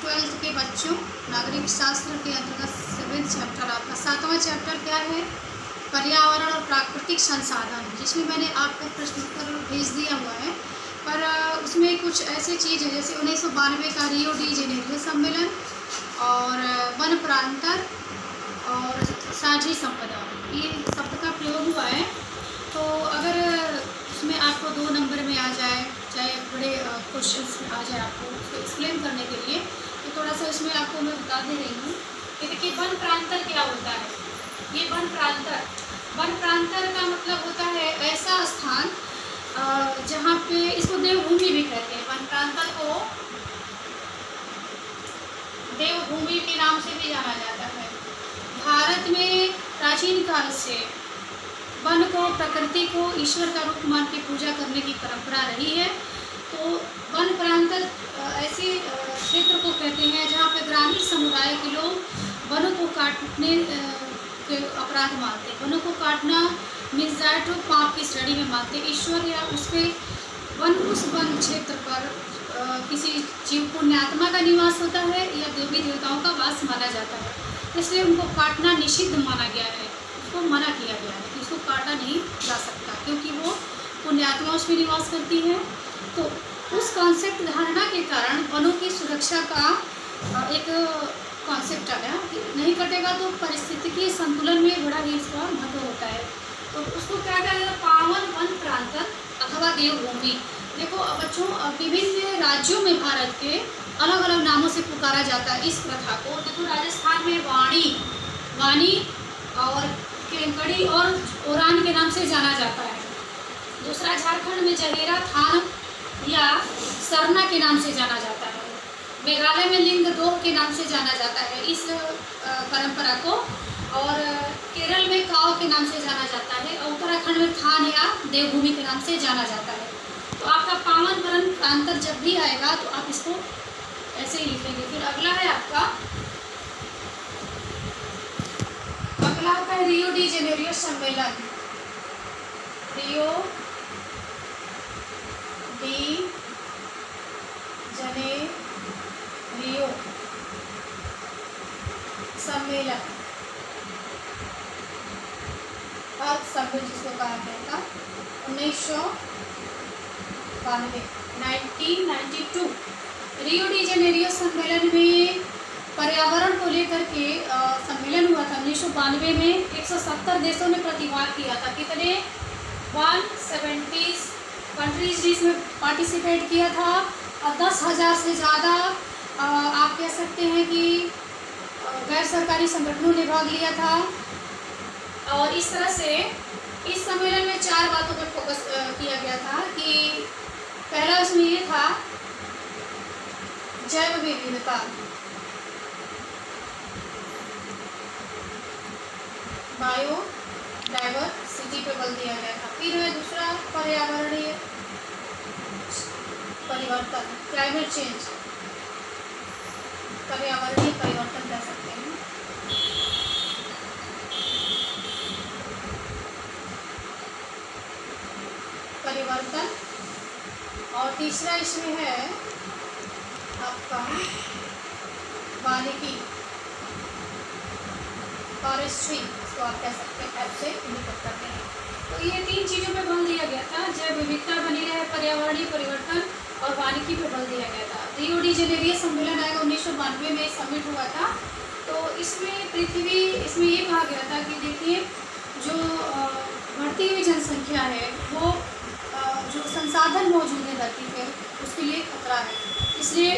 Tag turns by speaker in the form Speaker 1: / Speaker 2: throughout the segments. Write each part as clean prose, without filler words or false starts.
Speaker 1: Twelfth के बच्चों, नागरिक शास्त्र के अंतर्गत 7वां चैप्टर, आपका 7वां चैप्टर क्या है? पर्यावरण और प्राकृतिक संसाधन, जिसमें मैंने आपको प्रश्न उत्तर भेज दिया हुआ है। पर उसमें कुछ ऐसी चीज़ है जैसे 1992 का रियो डी जेनेरियो सम्मेलन और वन प्रांतर और साझी संपदा, ये शब्द का प्रयोग हुआ है। तो अगर उसमें आपको 2 नंबर में आ जाए, चाहे बड़े क्वेश्चंस में आ जाए आपको उसको एक्सप्लेन करने के लिए, तो थोड़ा सा इसमें आपको मैं बता दे रही हूँ कि देखिए वन प्रांतर क्या होता है। ये वन प्रांतर का मतलब होता है ऐसा स्थान जहाँ पे, इसको देवभूमि भी कहते हैं। वन प्रांतर को देवभूमि के नाम से भी जाना जाता है। भारत में प्राचीन काल से वन को, प्रकृति को ईश्वर का रूप मान के पूजा करने की परंपरा रही है। तो वन प्रांतर ऐसे क्षेत्र को कहते हैं जहाँ पे ग्रामीण समुदाय के लोग वनों को काटने के अपराध मानते हैं। वनों को काटना मीन्स दैट पाप की श्रेणी में मानते हैं। ईश्वर या उसके उस वन क्षेत्र पर किसी जीव पुण्यात्मा का निवास होता है या देवी देवताओं का वास माना जाता है, इसलिए उनको काटना निषिद्ध माना गया है, उसको मना किया गया है, इसको काटा नहीं जा सकता क्योंकि वो पुण्यात्मा उसमें निवास करती है। तो उस कॉन्सेप्ट धारणा के कारण वनों की सुरक्षा का एक कॉन्सेप्ट आ गया कि नहीं कटेगा तो पारिस्थितिकीय संतुलन में बड़ा ही इसका महत्व होता है। तो उसको क्या कहते हैं? पावन वन प्रांतर अथवा देवभूमि। देखो बच्चों, विभिन्न राज्यों में भारत के अलग अलग नामों से पुकारा जाता है इस प्रथा को। देखो राजस्थान में वाणी और केंकड़ी और ओरान के नाम से जाना जाता है। दूसरा झारखंड में जहेरा, थान या सरना के नाम से जाना जाता है। मेघालय में लिंगदोह के नाम से जाना जाता है इस परंपरा को, और केरल में काव के नाम से जाना जाता है, और उत्तराखंड में थान या देवभूमि के नाम से जाना जाता है। तो आपका पावन वन प्रांतर जब भी आएगा तो आप इसको ऐसे ही लिखेंगे। फिर अगला है आपका रियो डी जेनेरियो सम्मेलन। रियो डी जेनेरियो सम्मेलन, अर्थ सम्मेलन जिसको कहा गया था 1992। रियो डी जेनेरियो सम्मेलन में पर्यावरण को लेकर के सम्मेलन हुआ था 1992 में। 170 देशों ने प्रतिभाग किया था। कितने? 170 कंट्रीज जिसमें पार्टिसिपेट किया था, और 10,000 से ज़्यादा आप कह सकते हैं कि गैर सरकारी संगठनों ने भाग लिया था। और इस तरह से इस सम्मेलन में 4 बातों पर फोकस किया गया था कि पहला उसमें ये था जैव विविधता, बायोडाइवर्सिटी पे बल दिया गया था। फिर है दूसरा पर्यावरणीय परिवर्तन, क्लाइमेट चेंज, पर्यावरणीय परिवर्तन कह सकते हैं। परिवर्तन, और तीसरा इसमें है आपका वानिकी, फॉरेस्ट्री, इसको आप कह सकते हैं, ऐप से इंडिकेट करते हैं। तो ये 3 चीज़ों पे बल दिया गया था, जैव विविधता बनी रहे, पर्यावरणीय परिवर्तन और वानिकी पे बल दिया गया था। रियो डी जेनेरियो सम्मेलन आएगा 1992 में समिट हुआ था। तो इसमें इसमें ये कहा गया था कि देखिए जो बढ़ती हुई जनसंख्या है वो जो संसाधन मौजूद है धरती पे उसके लिए खतरा है, इसलिए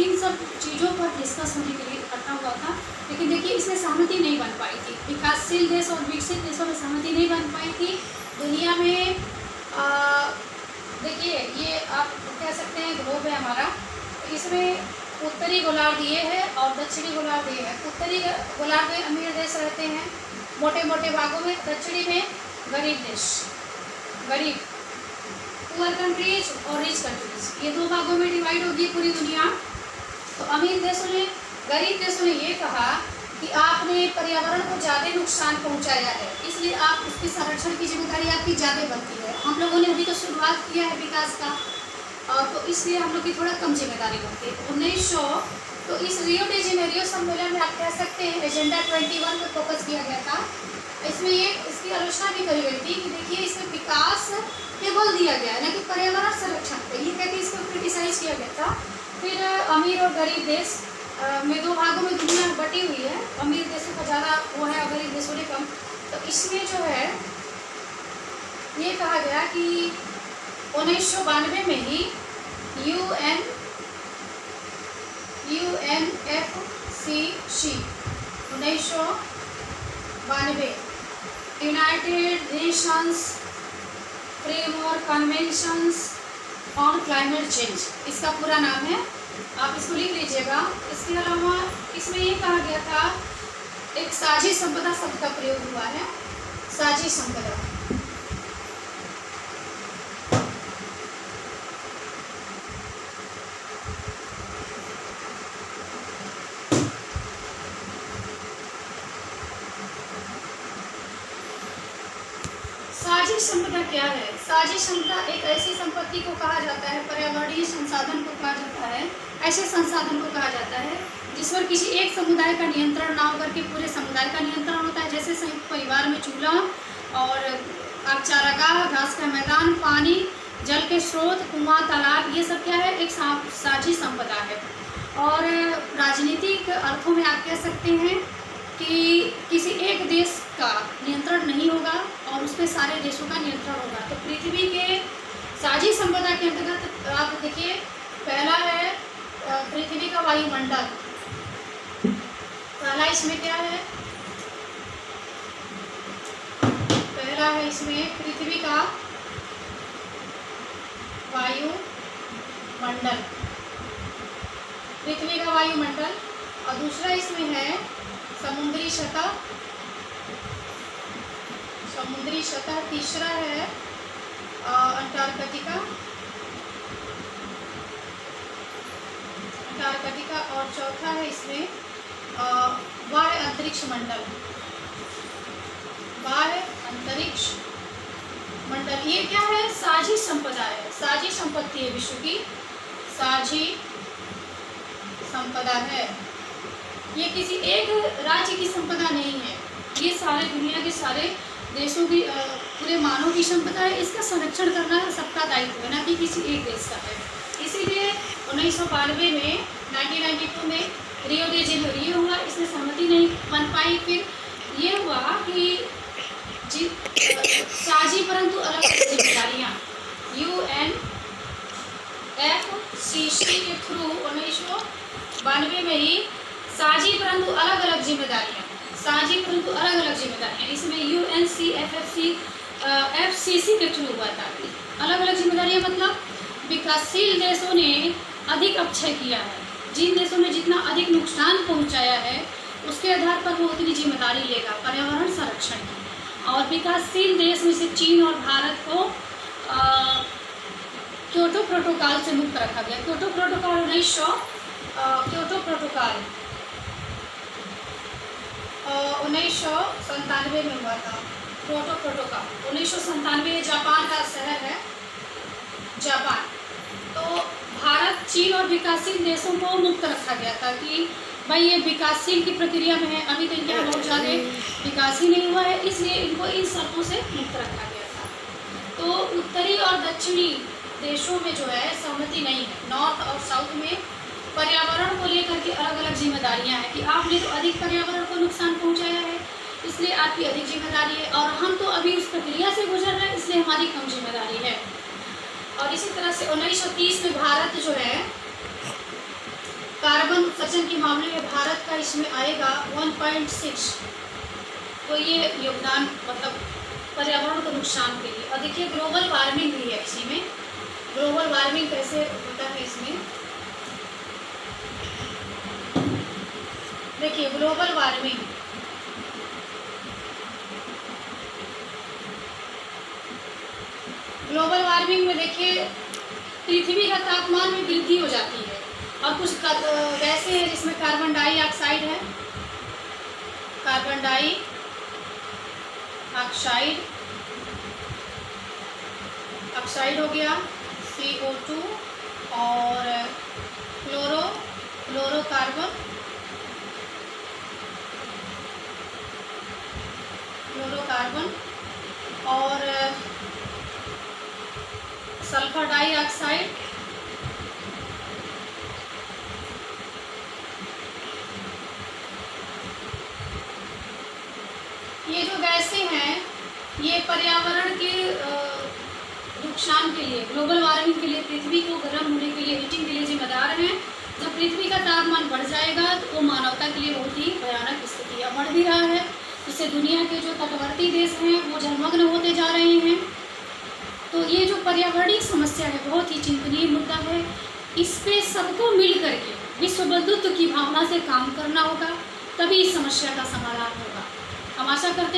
Speaker 1: इन सब चीज़ों पर डिस्कस होने के लिए इकट्ठा हुआ था। लेकिन देखिए इसमें सहमति नहीं बन पाई थी। विकासशील देश और विकसित देशों में सहमति नहीं बन पाई थी। दुनिया में देखिए ये आप कह सकते हैं ग्लोब है हमारा, इसमें उत्तरी गोलार्ध ये है और दक्षिणी गोलार्ध ये है। उत्तरी गोलार्ध में अमीर देश रहते हैं मोटे मोटे भागों में, दक्षिणी में गरीब देश, गरीब पुअर कंट्रीज और रिच कंट्रीज, ये 2 भागों में डिवाइड होगी पूरी दुनिया। तो अमीर देशों ने, गरीब देशों ने ये कहा कि आपने पर्यावरण को ज़्यादा नुकसान पहुंचाया है, इसलिए आप उसके संरक्षण की जिम्मेदारी आपकी ज़्यादा बनती है। हम लोगों ने अभी तो शुरुआत किया है विकास का, तो इसलिए हम लोग की थोड़ा कम जिम्मेदारी होती है। 1900 तो इस रियो डी जेनेरियो सम्मेलन में आप कह सकते हैं एजेंडा 21 पर फोकस किया गया था। इसमें ये इसकी आलोचना भी करी गई थी कि देखिए इसमें विकास पे बल दिया गया है, ना कि पर्यावरण संरक्षण पे। ये कहते इसको क्रिटिसाइज किया गया था। फिर अमीर और गरीब देश में दो भागों में दुनिया बटी हुई है, अमीर देशों का ज़्यादा वो है और गरीब देशों ने कम। तो इसमें जो है ये कहा गया कि 1992 में ही UNFCCC 1992 United Nations framework conventions on climate change, इसका पूरा नाम है, आप इसको लिख लीजिएगा। इसके अलावा इसमें ये कहा गया था एक साझी संपदा शब्द का प्रयोग हुआ है, साझी संपदा। साझी संपदा क्या है? साझी संपदा एक ऐसी संपत्ति को कहा जाता है, पर्यावरणीय संसाधन को कहा जाता है, ऐसे संसाधन को कहा जाता है जिस पर किसी एक समुदाय का नियंत्रण ना होकर के पूरे समुदाय का नियंत्रण होता है। जैसे संयुक्त परिवार में चूल्हा और आप चारागाह, घास का मैदान, पानी, जल के स्रोत, कुआं, तालाब, ये सब क्या है? एक साझी संपदा है। और राजनीतिक अर्थों में आप कह सकते हैं कि किसी एक देश का नियंत्रण नहीं होगा और उस पर सारे देशों का नियंत्रण होगा। तो पृथ्वी के साझी संपदा के अंतर्गत आप देखिए, पहला है पृथ्वी का वायुमंडल। पहला इसमें क्या है? पहला है इसमें पृथ्वी का वायुमंडल, पृथ्वी का वायुमंडल। और दूसरा इसमें है समुद्री सतह, समुद्री सतह। तीसरा है अंटार्कटिका, अंटार्कटिका। और चौथा है इसमें बाह्य अंतरिक्ष मंडल, बाह्य अंतरिक्ष मंडल। ये क्या है? साझी संपदा है, साझी संपत्ति है, विश्व की साझी संपदा है। ये किसी एक राज्य की संपदा नहीं है, ये सारे दुनिया के सारे देशों की पूरे मानव की संपदा है। इसका संरक्षण करना सबका दायित्व है, ना कि किसी एक देश का है। इसीलिए 1992 में 1992 में रियो डी जेनेरियो हुआ, इसमें सहमति नहीं बन पाई। फिर ये हुआ कि साझी परंतु अलग जिम्मेदारियाँ UNFCCC के थ्रू 1992 में ही साझी परंतु अलग अलग जिम्मेदारियाँ, साझी परंतु अलग अलग जिम्मेदारियाँ, इसमें UNFCCC के थ्रू हुआ था। अलग अलग जिम्मेदारियाँ मतलब विकासशील देशों ने अधिक अपक्षय किया है, जिन देशों ने जितना अधिक नुकसान पहुंचाया है उसके आधार पर वो उतनी जिम्मेदारी लेगा पर्यावरण संरक्षण की। और विकासशील देश में से चीन और भारत को क्योटो प्रोटोकॉल से मुक्त रखा गया। क्योटो प्रोटोकॉल 1997 में हुआ था। क्योटो प्रोटोकॉल 1997, जापान का शहर है जापान। तो भारत, चीन और विकासशील देशों को मुक्त रखा गया था कि भाई ये विकासशील की प्रक्रिया में है, अभी तो इनका बहुत ज़्यादा विकास ही नहीं हुआ है, इसलिए इनको इन शर्तों से मुक्त रखा गया था। तो उत्तरी और दक्षिणी देशों में जो है सहमति नहीं है। नॉर्थ और साउथ में पर्यावरण को लेकर के अलग अलग जिम्मेदारियां हैं कि आपने तो अधिक पर्यावरण को नुकसान पहुंचाया है इसलिए आपकी अधिक जिम्मेदारी है, और हम तो अभी उस प्रक्रिया से गुजर रहे हैं इसलिए हमारी कम जिम्मेदारी है। और इसी तरह से 1930 में भारत जो है कार्बन उत्सर्जन के मामले में भारत का इसमें आएगा 1.6। तो ये योगदान मतलब पर्यावरण को नुकसान के लिए। और देखिए ग्लोबल वार्मिंग भी है इसी में। ग्लोबल वार्मिंग कैसे होता है इसमें, देखिए ग्लोबल वार्मिंग, ग्लोबल वार्मिंग में देखिए पृथ्वी का तापमान में वृद्धि हो जाती है और कुछ गैसें हैं जिसमें कार्बन डाइऑक्साइड है, कार्बन डाइऑक्साइड हो गया, CO2 और फ्लोरोकार्बन और सल्फर डाइऑक्साइड, ये जो गैसें हैं ये पर्यावरण के नुकसान के लिए, ग्लोबल वार्मिंग के लिए, पृथ्वी को गर्म होने के लिए, हीटिंग के लिए जिम्मेदार हैं। जब पृथ्वी का तापमान बढ़ जाएगा तो वो मानवता के लिए बहुत ही भयानक स्थिति बढ़ भी रहा है, जिससे दुनिया के जो तटवर्ती देश हैं वो जलमग्न होते जा रहे हैं। तो ये जो पर्यावरणीय समस्या है बहुत ही चिंतनीय मुद्दा है। इस पे सबको मिल करके विश्व बंधुत्व की भावना से काम करना होगा, तभी इस समस्या का समाधान होगा। हम आशा करते हैं